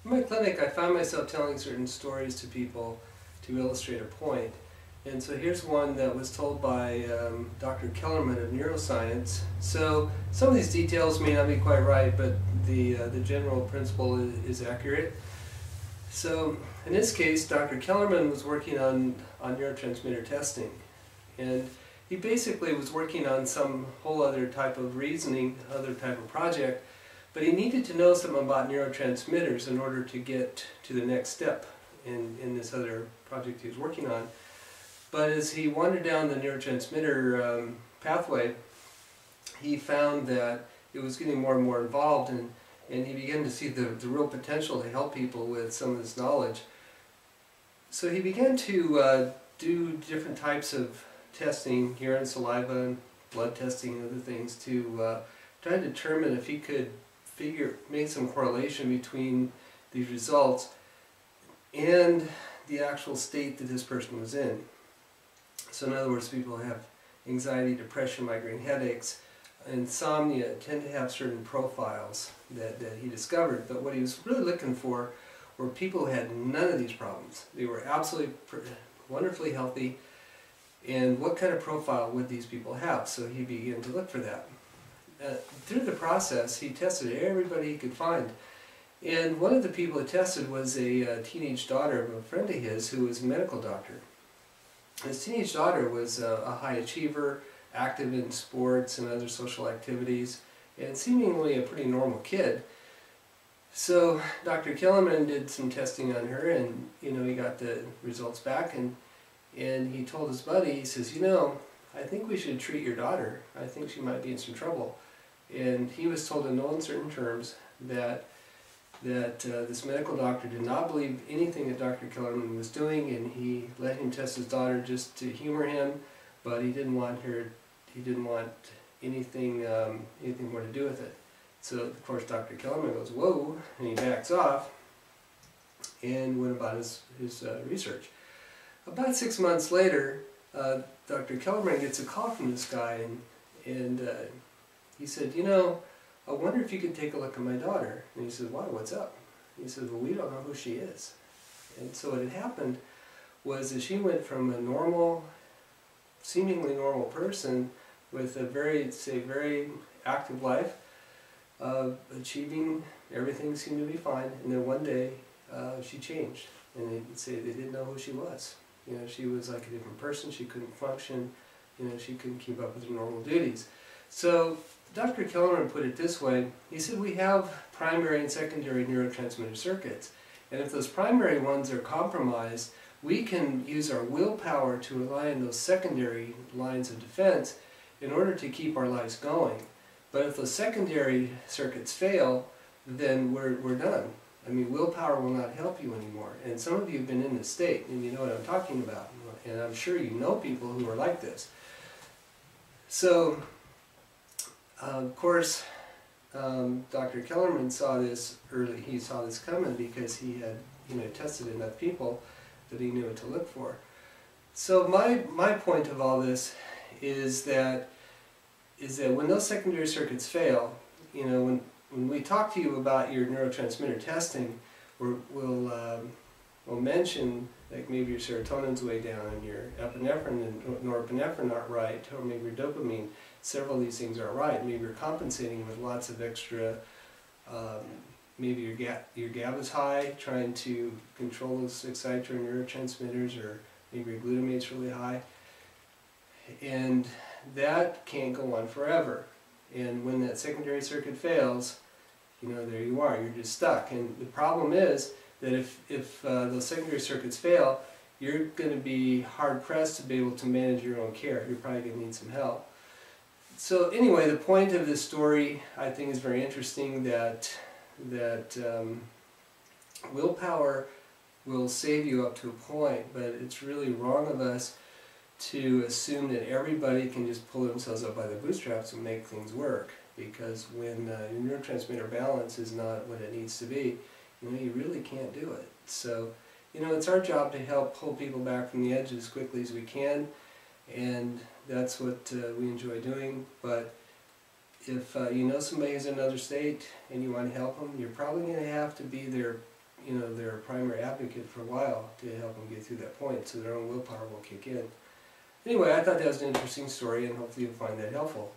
In my clinic, I found myself telling certain stories to people to illustrate a point. And so here's one that was told by Dr. Kellerman of neuroscience. So some of these details may not be quite right, but the general principle is accurate. So in this case, Dr. Kellerman was working on neurotransmitter testing. And he basically was working on some whole other type of reasoning, other type of project, but he needed to know something about neurotransmitters in order to get to the next step in this other project he was working on. But as he wandered down the neurotransmitter pathway, he found that it was getting more and more involved, and he began to see the real potential to help people with some of this knowledge. So he began to do different types of testing, urine, saliva, and blood testing and other things to try to determine if he could make some correlation between these results and the actual state that this person was in. So in other words, people who have anxiety, depression, migraine headaches, insomnia tend to have certain profiles that he discovered. But what he was really looking for were people who had none of these problems. They were absolutely wonderfully healthy, and what kind of profile would these people have? So he began to look for that. Through the process, he tested everybody he could find. And one of the people he tested was a teenage daughter of a friend of his who was a medical doctor. His teenage daughter was a high achiever, active in sports and other social activities, and seemingly a pretty normal kid. So Dr. Kellerman did some testing on her, and he got the results back, and he told his buddy, he says, I think we should treat your daughter. I think she might be in some trouble. And he was told in no uncertain terms that this medical doctor did not believe anything that Dr. Kellerman was doing, and he let him test his daughter just to humor him, but he didn't want anything more to do with it. So of course Dr. Kellerman goes, whoa, and he backs off and went about his research. About 6 months later, Dr. Kellerman gets a call from this guy, and he said, I wonder if you could take a look at my daughter. And he said, why, what's up? He said, well, we don't know who she is. And so what had happened was that she went from a normal, seemingly normal person with a very active life, achieving everything seemed to be fine, and then one day she changed, and they'd say they didn't know who she was. She was like a different person. She couldn't function. She couldn't keep up with her normal duties. So Dr. Kellerman put it this way. He said we have primary and secondary neurotransmitter circuits, and if those primary ones are compromised, we can use our willpower to align those secondary lines of defense in order to keep our lives going. But if those secondary circuits fail, then we're done. I mean, willpower will not help you anymore. And some of you have been in this state, and you know what I'm talking about. And I'm sure you know people who are like this. So, of course, Dr. Kellerman saw this early. He saw this coming because he had tested enough people that he knew what to look for. So my point of all this is that when those secondary circuits fail, when we talk to you about your neurotransmitter testing, we'll mention like maybe your serotonin's way down and your epinephrine and norepinephrine aren't right, or maybe your dopamine. Several of these things aren't right. Maybe you're compensating with lots of extra. Maybe your GABA's high, trying to control those excitatory neurotransmitters, or maybe your glutamate's really high, and that can't go on forever. And when that secondary circuit fails, there you are, you're just stuck. And the problem is that if those secondary circuits fail, you're going to be hard-pressed to be able to manage your own care. You're probably going to need some help. So anyway, the point of this story, I think, is very interesting, that willpower will save you up to a point, but it's really wrong of us to assume that everybody can just pull themselves up by the bootstraps and make things work, because when your neurotransmitter balance is not what it needs to be, you really can't do it. So it's our job to help pull people back from the edge as quickly as we can, and that's what we enjoy doing. But if you know somebody who's in another state and you want to help them, you're probably going to have to be their their primary advocate for a while to help them get through that point, so their own willpower will kick in. Anyway, I thought that was an interesting story, and hopefully you'll find that helpful.